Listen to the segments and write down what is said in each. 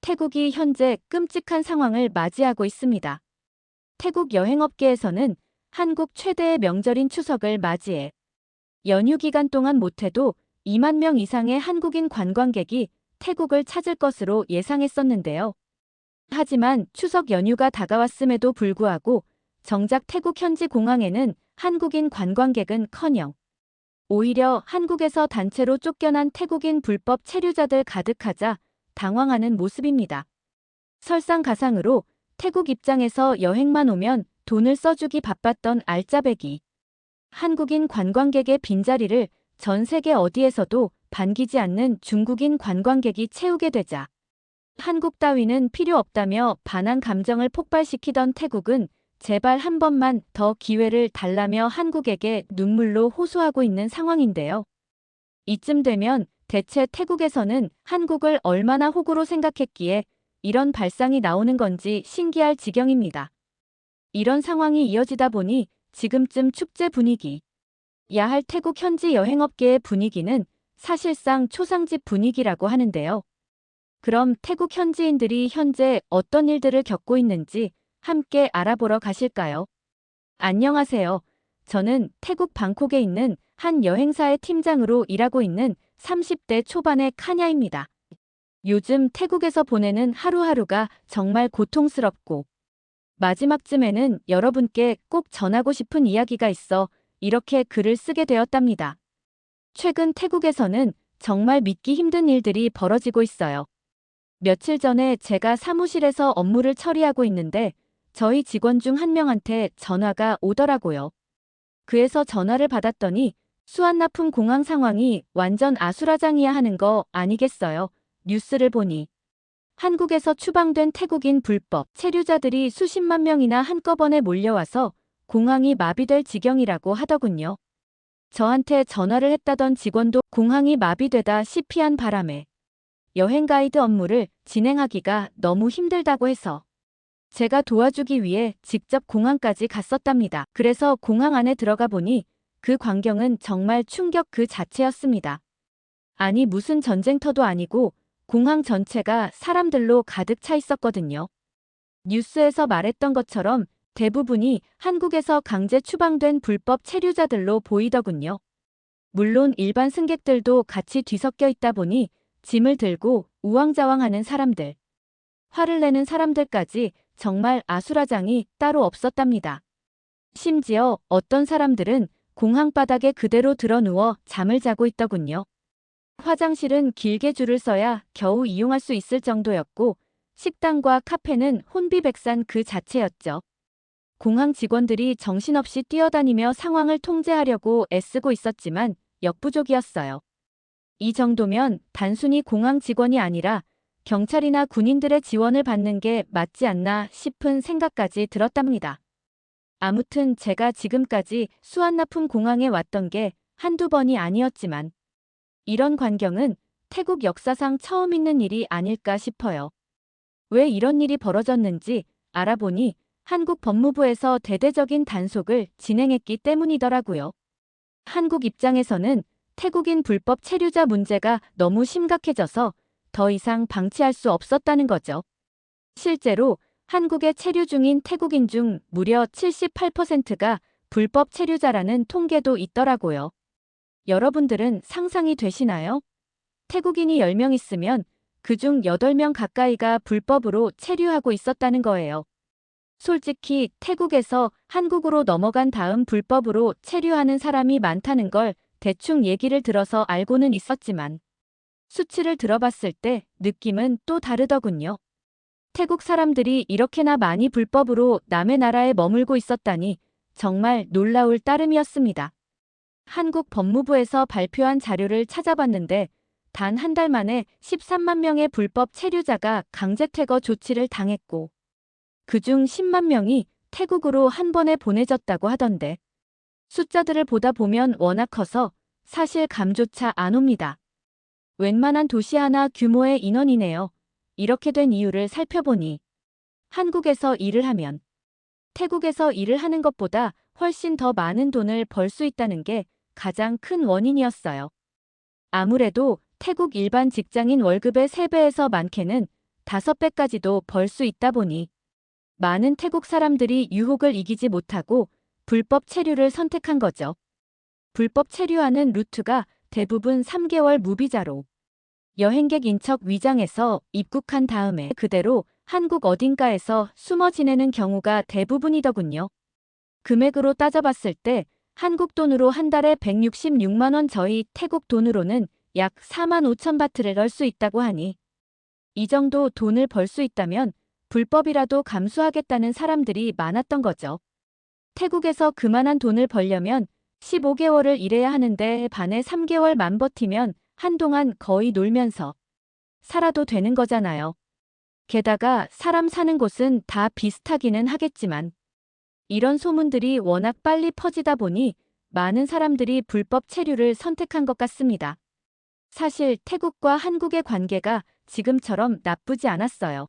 태국이 현재 끔찍한 상황을 맞이하고 있습니다. 태국 여행업계에서는 한국 최대의 명절인 추석을 맞이해 연휴 기간 동안 못해도 2만 명 이상의 한국인 관광객이 태국을 찾을 것으로 예상했었는데요. 하지만 추석 연휴가 다가왔음에도 불구하고 정작 태국 현지 공항에는 한국인 관광객은커녕 오히려 한국에서 단체로 쫓겨난 태국인 불법 체류자들 가득하자 당황하는 모습입니다. 설상가상으로 태국 입장에서 여행만 오면 돈을 써주기 바빴던 알짜배기 한국인 관광객의 빈자리를 전 세계 어디에서도 반기지 않는 중국인 관광객이 채우게 되자 한국 따위는 필요 없다며 반한 감정을 폭발시키던 태국은 제발 한 번만 더 기회를 달라며 한국에게 눈물로 호소하고 있는 상황인데요. 이쯤 되면 대체 태국에서는 한국을 얼마나 호구로 생각했기에 이런 발상이 나오는 건지 신기할 지경입니다. 이런 상황이 이어지다 보니 지금쯤 축제 분위기, 야할 태국 현지 여행업계의 분위기는 사실상 초상집 분위기라고 하는데요. 그럼 태국 현지인들이 현재 어떤 일들을 겪고 있는지 함께 알아보러 가실까요? 안녕하세요. 저는 태국 방콕에 있는 한 여행사의 팀장으로 일하고 있는 30대 초반의 카냐입니다. 요즘 태국에서 보내는 하루하루가 정말 고통스럽고 마지막쯤에는 여러분께 꼭 전하고 싶은 이야기가 있어 이렇게 글을 쓰게 되었답니다. 최근 태국에서는 정말 믿기 힘든 일들이 벌어지고 있어요. 며칠 전에 제가 사무실에서 업무를 처리하고 있는데 저희 직원 중 한 명한테 전화가 오더라고요. 그래서 전화를 받았더니 수완나품 공항 상황이 완전 아수라장이야 하는 거 아니겠어요? 뉴스를 보니 한국에서 추방된 태국인 불법 체류자들이 수십만 명이나 한꺼번에 몰려와서 공항이 마비될 지경이라고 하더군요. 저한테 전화를 했다던 직원도 공항이 마비되다 시피한 바람에 여행 가이드 업무를 진행하기가 너무 힘들다고 해서 제가 도와주기 위해 직접 공항까지 갔었답니다. 그래서 공항 안에 들어가 보니 그 광경은 정말 충격 그 자체였습니다. 아니 무슨 전쟁터도 아니고 공항 전체가 사람들로 가득 차 있었거든요. 뉴스에서 말했던 것처럼 대부분이 한국에서 강제 추방된 불법 체류자들로 보이더군요. 물론 일반 승객들도 같이 뒤섞여 있다 보니 짐을 들고 우왕좌왕하는 사람들, 화를 내는 사람들까지 정말 아수라장이 따로 없었답니다. 심지어 어떤 사람들은 공항 바닥에 그대로 드러누워 잠을 자고 있더군요. 화장실은 길게 줄을 서야 겨우 이용할 수 있을 정도였고 식당과 카페는 혼비백산 그 자체였죠. 공항 직원들이 정신없이 뛰어다니며 상황을 통제하려고 애쓰고 있었지만 역부족이었어요. 이 정도면 단순히 공항 직원이 아니라 경찰이나 군인들의 지원을 받는 게 맞지 않나 싶은 생각까지 들었답니다. 아무튼 제가 지금까지 수완나품 공항에 왔던 게 한두 번이 아니었지만 이런 광경은 태국 역사상 처음 있는 일이 아닐까 싶어요. 왜 이런 일이 벌어졌는지 알아보니 한국 법무부에서 대대적인 단속을 진행했기 때문이더라고요. 한국 입장에서는 태국인 불법 체류자 문제가 너무 심각해져서 더 이상 방치할 수 없었다는 거죠. 실제로 한국에 체류 중인 태국인 중 무려 78%가 불법 체류자라는 통계도 있더라고요. 여러분들은 상상이 되시나요? 태국인이 10명 있으면 그중 8명 가까이가 불법으로 체류하고 있었다는 거예요. 솔직히 태국에서 한국으로 넘어간 다음 불법으로 체류하는 사람이 많다는 걸 대충 얘기를 들어서 알고는 있었지만 수치를 들어봤을 때 느낌은 또 다르더군요. 태국 사람들이 이렇게나 많이 불법으로 남의 나라에 머물고 있었다니 정말 놀라울 따름이었습니다. 한국 법무부에서 발표한 자료를 찾아봤는데 단 한 달 만에 13만 명의 불법 체류자가 강제 퇴거 조치를 당했고 그중 10만 명이 태국으로 한 번에 보내졌다고 하던데 숫자들을 보다 보면 워낙 커서 사실 감조차 안 옵니다. 웬만한 도시 하나 규모의 인원이네요. 이렇게 된 이유를 살펴보니 한국에서 일을 하면 태국에서 일을 하는 것보다 훨씬 더 많은 돈을 벌 수 있다는 게 가장 큰 원인이었어요. 아무래도 태국 일반 직장인 월급의 3배에서 많게는 5배까지도 벌 수 있다 보니 많은 태국 사람들이 유혹을 이기지 못하고 불법 체류를 선택한 거죠. 불법 체류하는 루트가 대부분 3개월 무비자로 여행객 인척 위장해서 입국한 다음에 그대로 한국 어딘가에서 숨어 지내는 경우가 대부분이더군요. 금액으로 따져봤을 때 한국 돈으로 한 달에 166만 원, 저희 태국 돈으로는 약 4만 5천 바트를 넣을 수 있다고 하니 이 정도 돈을 벌 수 있다면 불법이라도 감수하겠다는 사람들이 많았던 거죠. 태국에서 그만한 돈을 벌려면 15개월을 일해야 하는데 반에 3개월만 버티면 한동안 거의 놀면서 살아도 되는 거잖아요. 게다가 사람 사는 곳은 다 비슷하기는 하겠지만 이런 소문들이 워낙 빨리 퍼지다 보니 많은 사람들이 불법 체류를 선택한 것 같습니다. 사실 태국과 한국의 관계가 지금처럼 나쁘지 않았어요.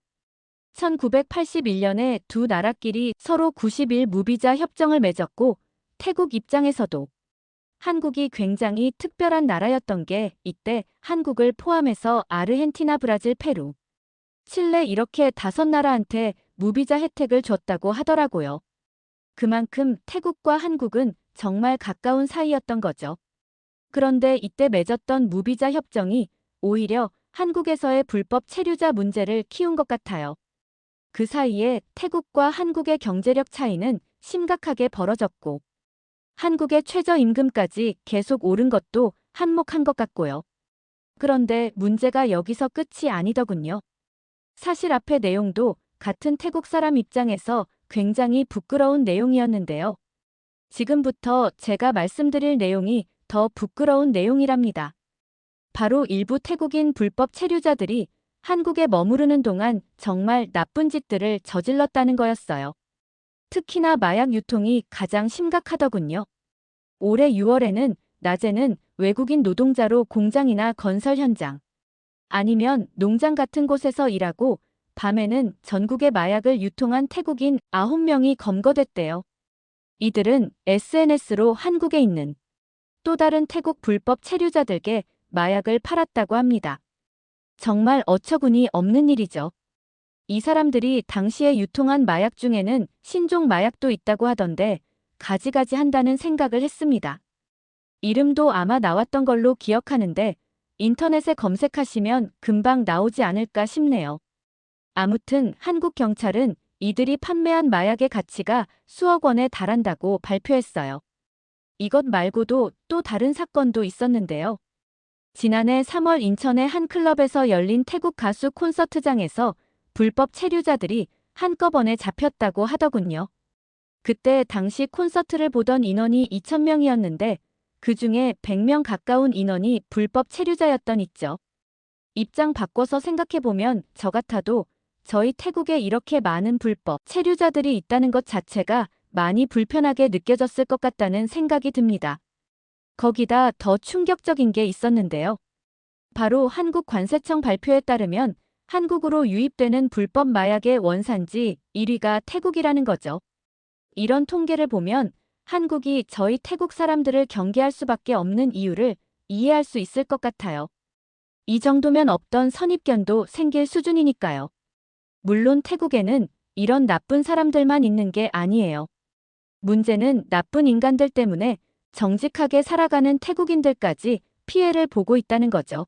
1981년에 두 나라끼리 서로 90일 무비자 협정을 맺었고 태국 입장에서도 한국이 굉장히 특별한 나라였던 게 이때 한국을 포함해서 아르헨티나, 브라질, 페루, 칠레 이렇게 5나라한테 무비자 혜택을 줬다고 하더라고요. 그만큼 태국과 한국은 정말 가까운 사이였던 거죠. 그런데 이때 맺었던 무비자 협정이 오히려 한국에서의 불법 체류자 문제를 키운 것 같아요. 그 사이에 태국과 한국의 경제력 차이는 심각하게 벌어졌고 한국의 최저임금까지 계속 오른 것도 한몫한 것 같고요. 그런데 문제가 여기서 끝이 아니더군요. 사실 앞의 내용도 같은 태국 사람 입장에서 굉장히 부끄러운 내용이었는데요. 지금부터 제가 말씀드릴 내용이 더 부끄러운 내용이랍니다. 바로 일부 태국인 불법 체류자들이 한국에 머무르는 동안 정말 나쁜 짓들을 저질렀다는 거였어요. 특히나 마약 유통이 가장 심각하더군요. 올해 6월에는 낮에는 외국인 노동자로 공장이나 건설 현장, 아니면 농장 같은 곳에서 일하고 밤에는 전국에 마약을 유통한 태국인 9명이 검거됐대요. 이들은 SNS로 한국에 있는 또 다른 태국 불법 체류자들께 마약을 팔았다고 합니다. 정말 어처구니 없는 일이죠. 이 사람들이 당시에 유통한 마약 중에는 신종 마약도 있다고 하던데 가지가지 한다는 생각을 했습니다. 이름도 아마 나왔던 걸로 기억하는데 인터넷에 검색하시면 금방 나오지 않을까 싶네요. 아무튼 한국 경찰은 이들이 판매한 마약의 가치가 수억 원에 달한다고 발표했어요. 이것 말고도 또 다른 사건도 있었는데요. 지난해 3월 인천의 한 클럽에서 열린 태국 가수 콘서트장에서 불법 체류자들이 한꺼번에 잡혔다고 하더군요. 그때 당시 콘서트를 보던 인원이 2,000명이었는데 그중에 100명 가까운 인원이 불법 체류자였던 있죠. 입장 바꿔서 생각해보면 저 같아도 저희 태국에 이렇게 많은 불법 체류자들이 있다는 것 자체가 많이 불편하게 느껴졌을 것 같다는 생각이 듭니다. 거기다 더 충격적인 게 있었는데요. 바로 한국 관세청 발표에 따르면 한국으로 유입되는 불법 마약의 원산지 1위가 태국이라는 거죠. 이런 통계를 보면 한국이 저희 태국 사람들을 경계할 수밖에 없는 이유를 이해할 수 있을 것 같아요. 이 정도면 없던 선입견도 생길 수준이니까요. 물론 태국에는 이런 나쁜 사람들만 있는 게 아니에요. 문제는 나쁜 인간들 때문에 정직하게 살아가는 태국인들까지 피해를 보고 있다는 거죠.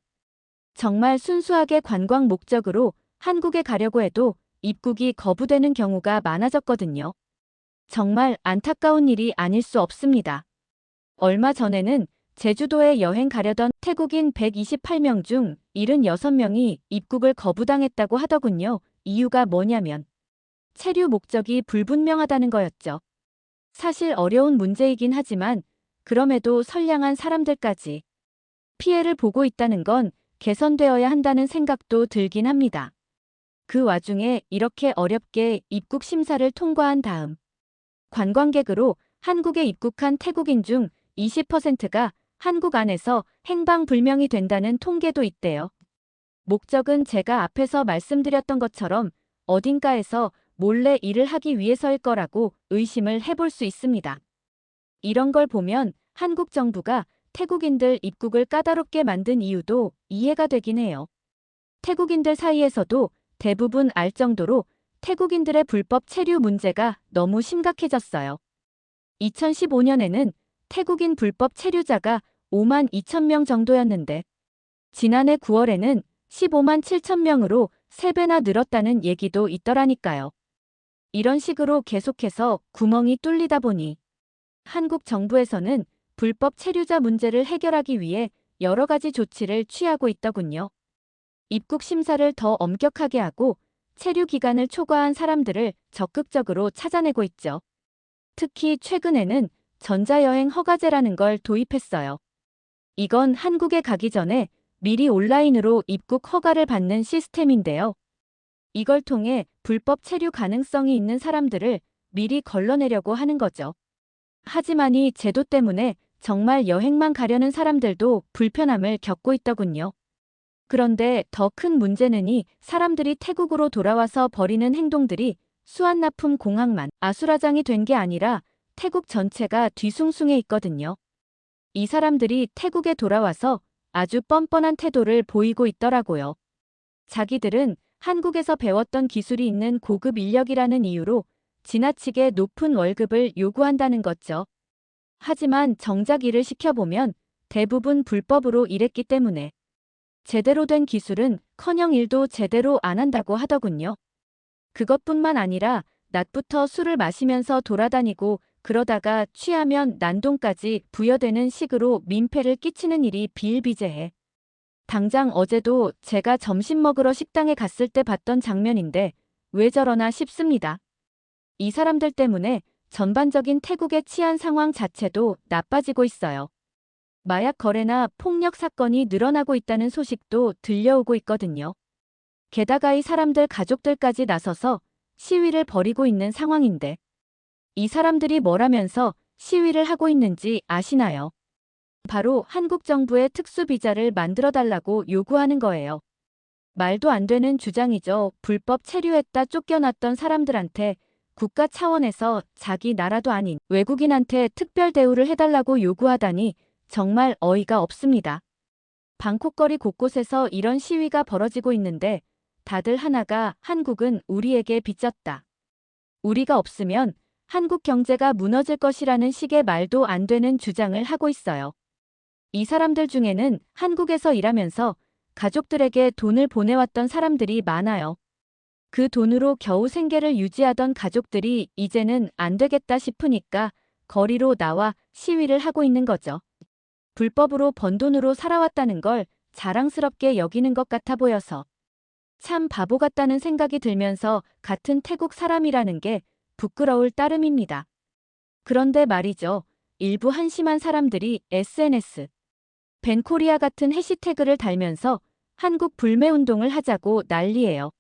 정말 순수하게 관광 목적으로 한국에 가려고 해도 입국이 거부되는 경우가 많아졌거든요. 정말 안타까운 일이 아닐 수 없습니다. 얼마 전에는 제주도에 여행 가려던 태국인 128명 중 76명이 입국을 거부당했다고 하더군요. 이유가 뭐냐면 체류 목적이 불분명하다는 거였죠. 사실 어려운 문제이긴 하지만 그럼에도 선량한 사람들까지 피해를 보고 있다는 건 개선되어야 한다는 생각도 들긴 합니다. 그 와중에 이렇게 어렵게 입국 심사를 통과한 다음 관광객으로 한국에 입국한 태국인 중 20%가 한국 안에서 행방불명이 된다는 통계도 있대요. 목적은 제가 앞에서 말씀드렸던 것처럼 어딘가에서 몰래 일을 하기 위해서일 거라고 의심을 해볼 수 있습니다. 이런 걸 보면 한국 정부가 태국인들 입국을 까다롭게 만든 이유도 이해가 되긴 해요. 태국인들 사이에서도 대부분 알 정도로 태국인들의 불법 체류 문제가 너무 심각해졌어요. 2015년에는 태국인 불법 체류자가 5만 2천 명 정도였는데 지난해 9월에는 15만 7천 명으로 3배나 늘었다는 얘기도 있더라니까요. 이런 식으로 계속해서 구멍이 뚫리다 보니 한국 정부에서는 불법 체류자 문제를 해결하기 위해 여러 가지 조치를 취하고 있더군요. 입국 심사를 더 엄격하게 하고 체류 기간을 초과한 사람들을 적극적으로 찾아내고 있죠. 특히 최근에는 전자여행 허가제라는 걸 도입했어요. 이건 한국에 가기 전에 미리 온라인으로 입국 허가를 받는 시스템인데요. 이걸 통해 불법 체류 가능성이 있는 사람들을 미리 걸러내려고 하는 거죠. 하지만 이 제도 때문에 정말 여행만 가려는 사람들도 불편함을 겪고 있더군요. 그런데 더 큰 문제는 이 사람들이 태국으로 돌아와서 벌이는 행동들이 수완나품 공항만 아수라장이 된 게 아니라 태국 전체가 뒤숭숭해 있거든요. 이 사람들이 태국에 돌아와서 아주 뻔뻔한 태도를 보이고 있더라고요. 자기들은 한국에서 배웠던 기술이 있는 고급 인력이라는 이유로 지나치게 높은 월급을 요구한다는 거죠. 하지만 정작 일을 시켜보면 대부분 불법으로 일했기 때문에 제대로 된 기술은 커녕 일도 제대로 안 한다고 하더군요. 그것뿐만 아니라 낮부터 술을 마시면서 돌아다니고 그러다가 취하면 난동까지 부여되는 식으로 민폐를 끼치는 일이 비일비재해. 당장 어제도 제가 점심 먹으러 식당에 갔을 때 봤던 장면인데 왜 저러나 싶습니다. 이 사람들 때문에 전반적인 태국의 치안 상황 자체도 나빠지고 있어요. 마약 거래나 폭력 사건이 늘어나고 있다는 소식도 들려오고 있거든요. 게다가 이 사람들 가족들까지 나서서 시위를 벌이고 있는 상황인데 이 사람들이 뭐라면서 시위를 하고 있는지 아시나요? 바로 한국 정부의 특수비자를 만들어달라고 요구하는 거예요. 말도 안 되는 주장이죠. 불법 체류했다 쫓겨났던 사람들한테 국가 차원에서 자기 나라도 아닌 외국인한테 특별 대우를 해달라고 요구하다니 정말 어이가 없습니다. 방콕 거리 곳곳에서 이런 시위가 벌어지고 있는데 다들 하나가 한국은 우리에게 빚졌다. 우리가 없으면 한국 경제가 무너질 것이라는 식의 말도 안 되는 주장을 하고 있어요. 이 사람들 중에는 한국에서 일하면서 가족들에게 돈을 보내왔던 사람들이 많아요. 그 돈으로 겨우 생계를 유지하던 가족들이 이제는 안 되겠다 싶으니까 거리로 나와 시위를 하고 있는 거죠. 불법으로 번 돈으로 살아왔다는 걸 자랑스럽게 여기는 것 같아 보여서 참 바보 같다는 생각이 들면서 같은 태국 사람이라는 게 부끄러울 따름입니다. 그런데 말이죠. 일부 한심한 사람들이 SNS, 벤코리아 같은 해시태그를 달면서 한국 불매운동을 하자고 난리예요.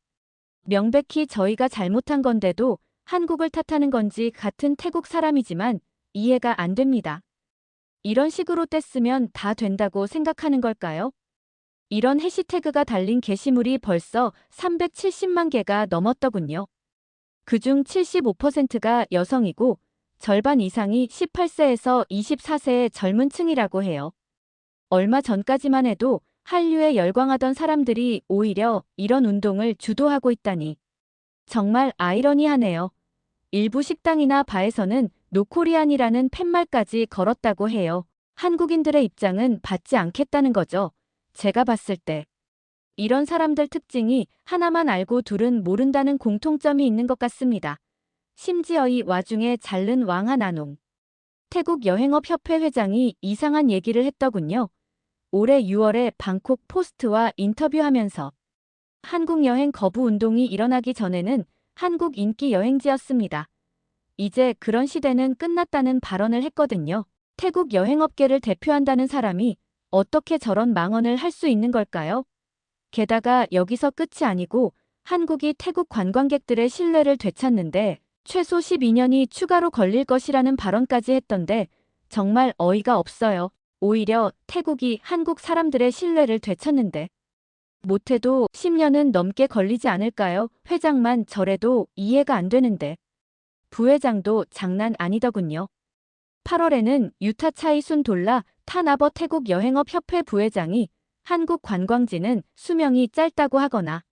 명백히 저희가 잘못한 건데도 한국을 탓하는 건지 같은 태국 사람이지만 이해가 안 됩니다. 이런 식으로 뗐으면 다 된다고 생각하는 걸까요? 이런 해시태그가 달린 게시물이 벌써 370만 개가 넘었더군요. 그중 75%가 여성이고 절반 이상이 18세에서 24세의 젊은 층이라고 해요. 얼마 전까지만 해도 한류에 열광하던 사람들이 오히려 이런 운동을 주도하고 있다니. 정말 아이러니하네요. 일부 식당이나 바에서는 노코리안이라는 팻말까지 걸었다고 해요. 한국인들의 입장은 받지 않겠다는 거죠. 제가 봤을 때. 이런 사람들 특징이 하나만 알고 둘은 모른다는 공통점이 있는 것 같습니다. 심지어 이 와중에 잘른 왕하나농 태국 여행업협회 회장이 이상한 얘기를 했더군요. 올해 6월에 방콕 포스트와 인터뷰하면서 한국 여행 거부 운동이 일어나기 전에는 한국 인기 여행지였습니다. 이제 그런 시대는 끝났다는 발언을 했거든요. 태국 여행업계를 대표한다는 사람이 어떻게 저런 망언을 할 수 있는 걸까요? 게다가 여기서 끝이 아니고 한국이 태국 관광객들의 신뢰를 되찾는데 최소 12년이 추가로 걸릴 것이라는 발언까지 했던데 정말 어이가 없어요. 오히려 태국이 한국 사람들의 신뢰를 되찾는데 못해도 10년은 넘게 걸리지 않을까요? 회장만 저래도 이해가 안 되는데 부회장도 장난 아니더군요. 8월에는 유타 차이순 돌라 타나버 태국 여행업 협회 부회장이 한국 관광지는 수명이 짧다고 하거나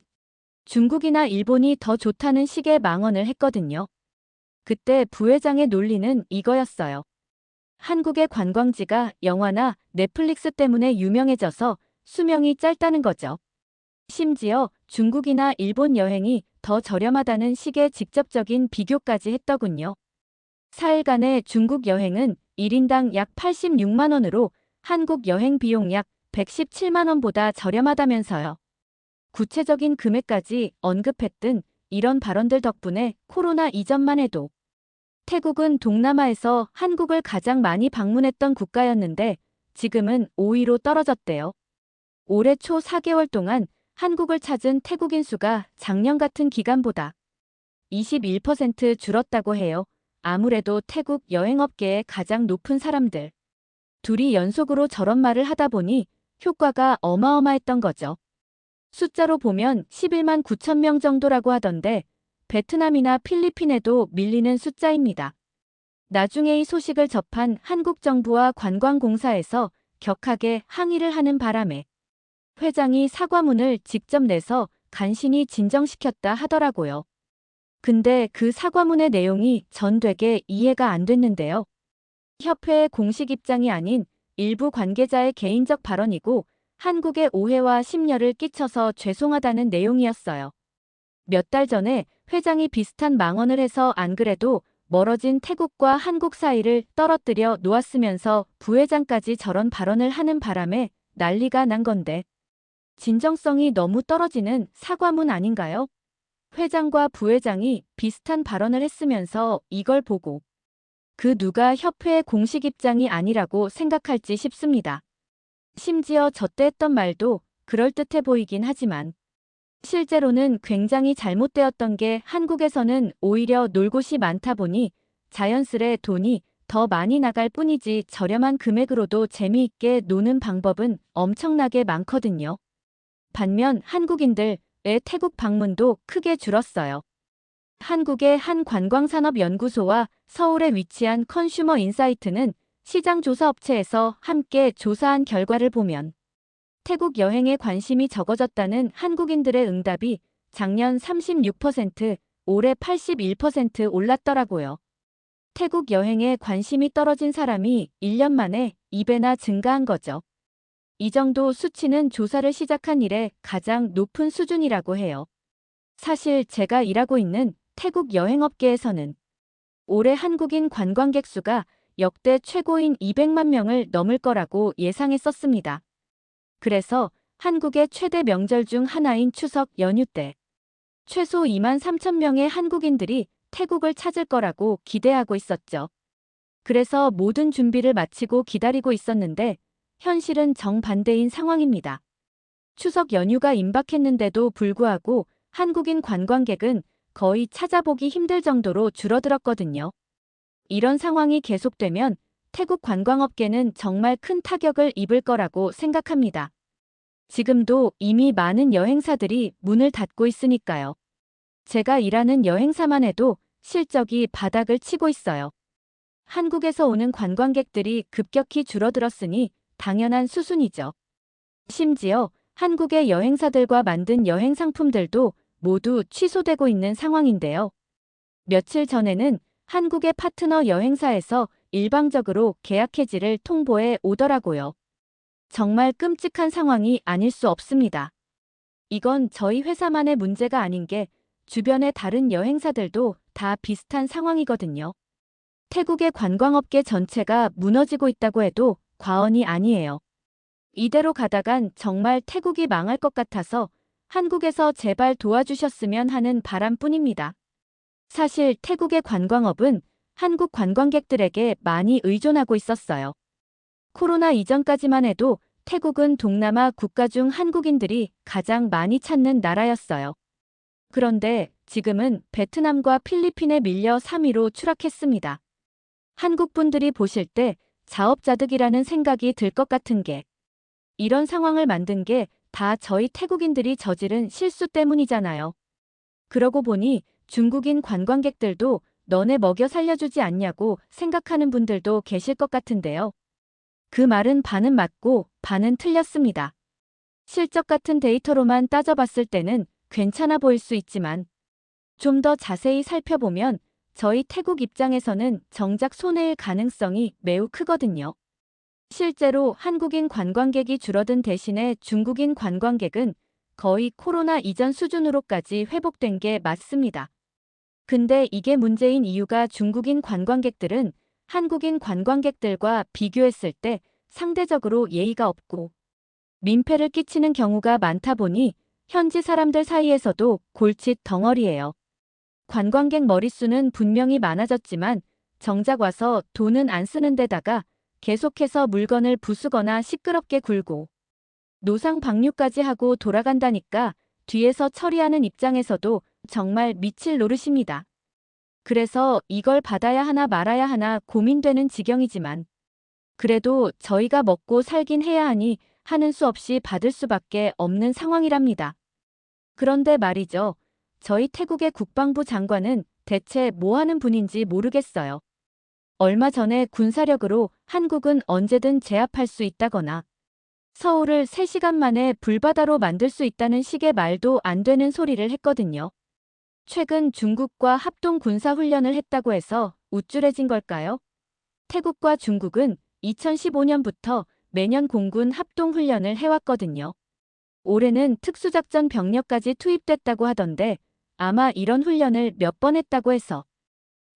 중국이나 일본이 더 좋다는 식의 망언을 했거든요. 그때 부회장의 논리는 이거였어요. 한국의 관광지가 영화나 넷플릭스 때문에 유명해져서 수명이 짧다는 거죠. 심지어 중국이나 일본 여행이 더 저렴하다는 식의 직접적인 비교까지 했더군요. 4일간의 중국 여행은 1인당 약 86만 원으로 한국 여행 비용 약 117만 원보다 저렴하다면서요. 구체적인 금액까지 언급했던 이런 발언들 덕분에 코로나 이전만 해도 태국은 동남아에서 한국을 가장 많이 방문했던 국가였는데 지금은 5위로 떨어졌대요. 올해 초 4개월 동안 한국을 찾은 태국인 수가 작년 같은 기간보다 21% 줄었다고 해요. 아무래도 태국 여행업계의 가장 높은 사람들 둘이 연속으로 저런 말을 하다 보니 효과가 어마어마했던 거죠. 숫자로 보면 11만 9천 명 정도라고 하던데 베트남이나 필리핀에도 밀리는 숫자입니다. 나중에 이 소식을 접한 한국 정부와 관광공사에서 격하게 항의를 하는 바람에 회장이 사과문을 직접 내서 간신히 진정시켰다 하더라고요. 근데 그 사과문의 내용이 전 되게 이해가 안 됐는데요. 협회의 공식 입장이 아닌 일부 관계자의 개인적 발언이고 한국에 오해와 심려를 끼쳐서 죄송하다는 내용이었어요. 몇 달 전에 회장이 비슷한 망언을 해서 안 그래도 멀어진 태국과 한국 사이를 떨어뜨려 놓았으면서 부회장까지 저런 발언을 하는 바람에 난리가 난 건데 진정성이 너무 떨어지는 사과문 아닌가요? 회장과 부회장이 비슷한 발언을 했으면서 이걸 보고 그 누가 협회의 공식 입장이 아니라고 생각할지 싶습니다. 심지어 저때 했던 말도 그럴듯해 보이긴 하지만 실제로는 굉장히 잘못되었던 게 한국에서는 오히려 놀 곳이 많다 보니 자연스레 돈이 더 많이 나갈 뿐이지 저렴한 금액으로도 재미있게 노는 방법은 엄청나게 많거든요. 반면 한국인들의 태국 방문도 크게 줄었어요. 한국의 한 관광산업연구소와 서울에 위치한 컨슈머 인사이트는 시장조사 업체에서 함께 조사한 결과를 보면 태국 여행에 관심이 적어졌다는 한국인들의 응답이 작년 36%, 올해 81% 올랐더라고요. 태국 여행에 관심이 떨어진 사람이 1년 만에 2배나 증가한 거죠. 이 정도 수치는 조사를 시작한 이래 가장 높은 수준이라고 해요. 사실 제가 일하고 있는 태국 여행업계에서는 올해 한국인 관광객 수가 역대 최고인 200만 명을 넘을 거라고 예상했었습니다. 그래서 한국의 최대 명절 중 하나인 추석 연휴 때 최소 2만 3천 명의 한국인들이 태국을 찾을 거라고 기대하고 있었죠. 그래서 모든 준비를 마치고 기다리고 있었는데 현실은 정반대인 상황입니다. 추석 연휴가 임박했는데도 불구하고 한국인 관광객은 거의 찾아보기 힘들 정도로 줄어들었거든요. 이런 상황이 계속되면 태국 관광업계는 정말 큰 타격을 입을 거라고 생각합니다. 지금도 이미 많은 여행사들이 문을 닫고 있으니까요. 제가 일하는 여행사만 해도 실적이 바닥을 치고 있어요. 한국에서 오는 관광객들이 급격히 줄어들었으니 당연한 수순이죠. 심지어 한국의 여행사들과 만든 여행 상품들도 모두 취소되고 있는 상황인데요. 며칠 전에는 한국의 파트너 여행사에서 일방적으로 계약 해지를 통보해 오더라고요. 정말 끔찍한 상황이 아닐 수 없습니다. 이건 저희 회사만의 문제가 아닌 게 주변의 다른 여행사들도 다 비슷한 상황이거든요. 태국의 관광업계 전체가 무너지고 있다고 해도 과언이 아니에요. 이대로 가다간 정말 태국이 망할 것 같아서 한국에서 제발 도와주셨으면 하는 바람뿐입니다. 사실 태국의 관광업은 한국 관광객들에게 많이 의존하고 있었어요. 코로나 이전까지만 해도 태국은 동남아 국가 중 한국인들이 가장 많이 찾는 나라였어요. 그런데 지금은 베트남과 필리핀에 밀려 3위로 추락했습니다. 한국 분들이 보실 때 자업자득이라는 생각이 들 것 같은 게 이런 상황을 만든 게 다 저희 태국인들이 저지른 실수 때문이잖아요. 그러고 보니 중국인 관광객들도 너네 먹여 살려주지 않냐고 생각하는 분들도 계실 것 같은데요. 그 말은 반은 맞고 반은 틀렸습니다. 실적 같은 데이터로만 따져봤을 때는 괜찮아 보일 수 있지만 좀 더 자세히 살펴보면 저희 태국 입장에서는 정작 손해일 가능성이 매우 크거든요. 실제로 한국인 관광객이 줄어든 대신에 중국인 관광객은 거의 코로나 이전 수준으로까지 회복된 게 맞습니다. 근데 이게 문제인 이유가 중국인 관광객들은 한국인 관광객들과 비교했을 때 상대적으로 예의가 없고 민폐를 끼치는 경우가 많다 보니 현지 사람들 사이에서도 골칫 덩어리예요. 관광객 머릿수는 분명히 많아졌지만 정작 와서 돈은 안 쓰는 데다가 계속해서 물건을 부수거나 시끄럽게 굴고 노상 방류까지 하고 돌아간다니까 뒤에서 처리하는 입장에서도 정말 미칠 노릇입니다. 그래서 이걸 받아야 하나 말아야 하나 고민되는 지경이지만 그래도 저희가 먹고 살긴 해야 하니 하는 수 없이 받을 수밖에 없는 상황이랍니다. 그런데 말이죠. 저희 태국의 국방부 장관은 대체 뭐 하는 분인지 모르겠어요. 얼마 전에 군사력으로 한국은 언제든 제압할 수 있다거나 서울을 3시간 만에 불바다로 만들 수 있다는 식의 말도 안 되는 소리를 했거든요. 최근 중국과 합동 군사훈련을 했다고 해서 우쭐해진 걸까요? 태국과 중국은 2015년부터 매년 공군 합동훈련을 해왔거든요. 올해는 특수작전 병력까지 투입됐다고 하던데 아마 이런 훈련을 몇 번 했다고 해서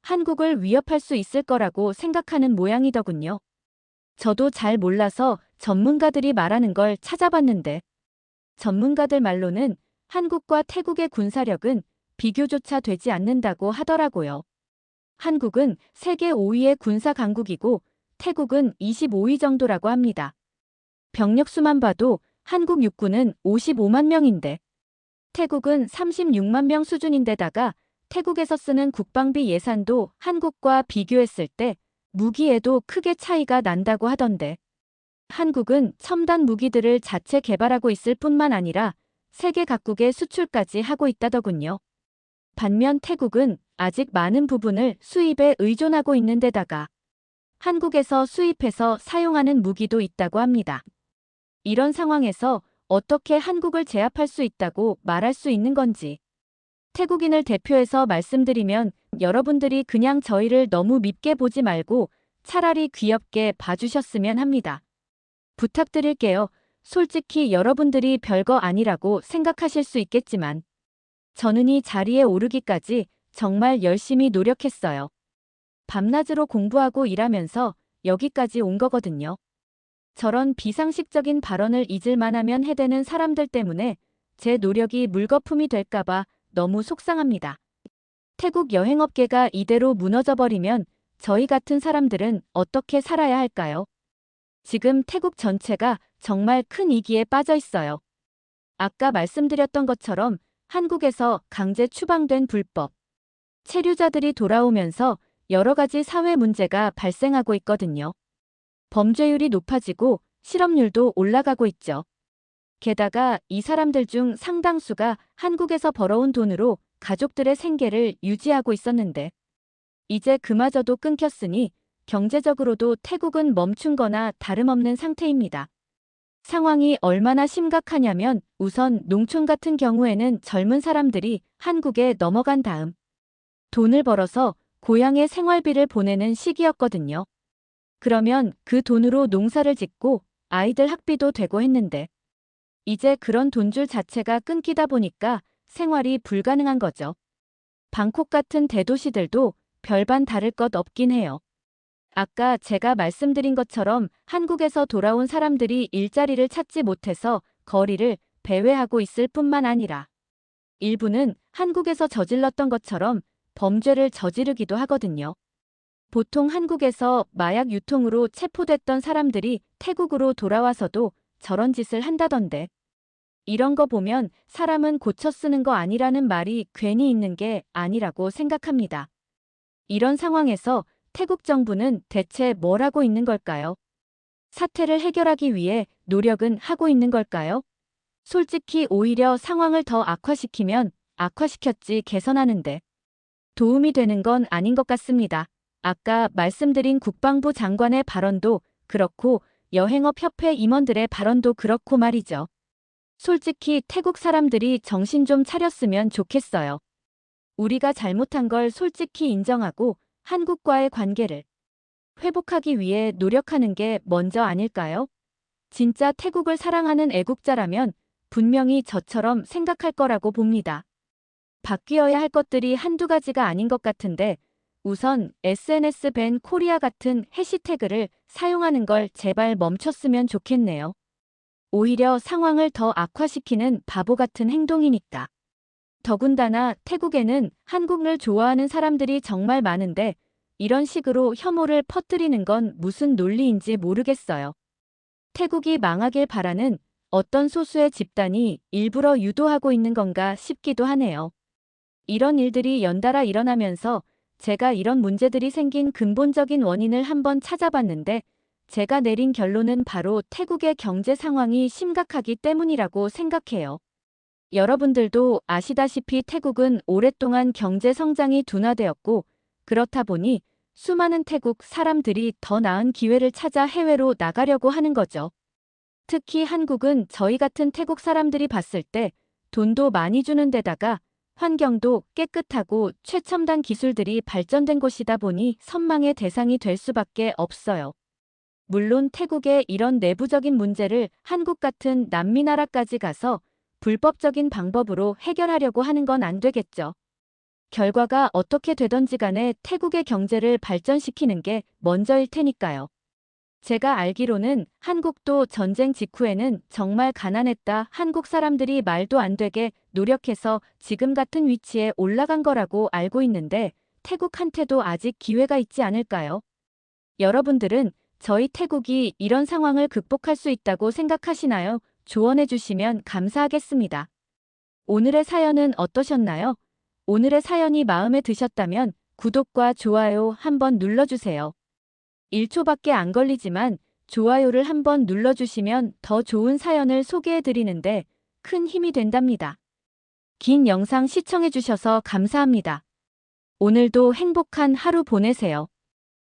한국을 위협할 수 있을 거라고 생각하는 모양이더군요. 저도 잘 몰라서 전문가들이 말하는 걸 찾아봤는데 전문가들 말로는 한국과 태국의 군사력은 비교조차 되지 않는다고 하더라고요. 한국은 세계 5위의 군사 강국이고 태국은 25위 정도라고 합니다. 병력 수만 봐도 한국 육군은 55만 명인데 태국은 36만 명 수준인데다가 태국에서 쓰는 국방비 예산도 한국과 비교했을 때 무기에도 크게 차이가 난다고 하던데 한국은 첨단 무기들을 자체 개발하고 있을 뿐만 아니라 세계 각국에 수출까지 하고 있다더군요. 반면 태국은 아직 많은 부분을 수입에 의존하고 있는 데다가 한국에서 수입해서 사용하는 무기도 있다고 합니다. 이런 상황에서 어떻게 한국을 제압할 수 있다고 말할 수 있는 건지 태국인을 대표해서 말씀드리면 여러분들이 그냥 저희를 너무 밉게 보지 말고 차라리 귀엽게 봐주셨으면 합니다. 부탁드릴게요. 솔직히 여러분들이 별거 아니라고 생각하실 수 있겠지만 저는 이 자리에 오르기까지 정말 열심히 노력했어요. 밤낮으로 공부하고 일하면서 여기까지 온 거거든요. 저런 비상식적인 발언을 잊을만 하면 해대는 사람들 때문에 제 노력이 물거품이 될까봐 너무 속상합니다. 태국 여행업계가 이대로 무너져버리면 저희 같은 사람들은 어떻게 살아야 할까요? 지금 태국 전체가 정말 큰 위기에 빠져 있어요. 아까 말씀드렸던 것처럼 한국에서 강제 추방된 불법 체류자들이 돌아오면서 여러 가지 사회 문제가 발생하고 있거든요. 범죄율이 높아지고 실업률도 올라가고 있죠. 게다가 이 사람들 중 상당수가 한국에서 벌어온 돈으로 가족들의 생계를 유지하고 있었는데 이제 그마저도 끊겼으니 경제적으로도 태국은 멈춘 거나 다름없는 상태입니다. 상황이 얼마나 심각하냐면 우선 농촌 같은 경우에는 젊은 사람들이 한국에 넘어간 다음 돈을 벌어서 고향에 생활비를 보내는 시기였거든요. 그러면 그 돈으로 농사를 짓고 아이들 학비도 되고 했는데 이제 그런 돈줄 자체가 끊기다 보니까 생활이 불가능한 거죠. 방콕 같은 대도시들도 별반 다를 것 없긴 해요. 아까 제가 말씀드린 것처럼 한국에서 돌아온 사람들이 일자리를 찾지 못해서 거리를 배회하고 있을 뿐만 아니라 일부는 한국에서 저질렀던 것처럼 범죄를 저지르기도 하거든요. 보통 한국에서 마약 유통으로 체포됐던 사람들이 태국으로 돌아와서도 저런 짓을 한다던데 이런 거 보면 사람은 고쳐 쓰는 거 아니라는 말이 괜히 있는 게 아니라고 생각합니다. 이런 상황에서 태국 정부는 대체 뭘 하고 있는 걸까요? 사태를 해결하기 위해 노력은 하고 있는 걸까요? 솔직히 오히려 상황을 더 악화시키면 악화시켰지 개선하는데 도움이 되는 건 아닌 것 같습니다. 아까 말씀드린 국방부 장관의 발언도 그렇고 여행업협회 임원들의 발언도 그렇고 말이죠. 솔직히 태국 사람들이 정신 좀 차렸으면 좋겠어요. 우리가 잘못한 걸 솔직히 인정하고 한국과의 관계를 회복하기 위해 노력하는 게 먼저 아닐까요? 진짜 태국을 사랑하는 애국자라면 분명히 저처럼 생각할 거라고 봅니다. 바뀌어야 할 것들이 한두 가지가 아닌 것 같은데 우선 SNS 밴 코리아 같은 해시태그를 사용하는 걸 제발 멈췄으면 좋겠네요. 오히려 상황을 더 악화시키는 바보 같은 행동이니까. 더군다나 태국에는 한국을 좋아하는 사람들이 정말 많은데 이런 식으로 혐오를 퍼뜨리는 건 무슨 논리인지 모르겠어요. 태국이 망하길 바라는 어떤 소수의 집단이 일부러 유도하고 있는 건가 싶기도 하네요. 이런 일들이 연달아 일어나면서 제가 이런 문제들이 생긴 근본적인 원인을 한번 찾아봤는데 제가 내린 결론은 바로 태국의 경제 상황이 심각하기 때문이라고 생각해요. 여러분들도 아시다시피 태국은 오랫동안 경제 성장이 둔화되었고 그렇다 보니 수많은 태국 사람들이 더 나은 기회를 찾아 해외로 나가려고 하는 거죠. 특히 한국은 저희 같은 태국 사람들이 봤을 때 돈도 많이 주는 데다가 환경도 깨끗하고 최첨단 기술들이 발전된 곳이다 보니 선망의 대상이 될 수밖에 없어요. 물론 태국의 이런 내부적인 문제를 한국 같은 남미 나라까지 가서 불법적인 방법으로 해결하려고 하는 건 안 되겠죠. 결과가 어떻게 되던지 간에 태국의 경제를 발전시키는 게 먼저일 테니까요. 제가 알기로는 한국도 전쟁 직후에는 정말 가난했다. 한국 사람들이 말도 안 되게 노력해서 지금 같은 위치에 올라간 거라고 알고 있는데 태국한테도 아직 기회가 있지 않을까요? 여러분들은 저희 태국이 이런 상황을 극복할 수 있다고 생각하시나요? 조언해 주시면 감사하겠습니다. 오늘의 사연은 어떠셨나요? 오늘의 사연이 마음에 드셨다면 구독과 좋아요 한번 눌러주세요. 1초밖에 안 걸리지만 좋아요를 한번 눌러주시면 더 좋은 사연을 소개해드리는데 큰 힘이 된답니다. 긴 영상 시청해주셔서 감사합니다. 오늘도 행복한 하루 보내세요.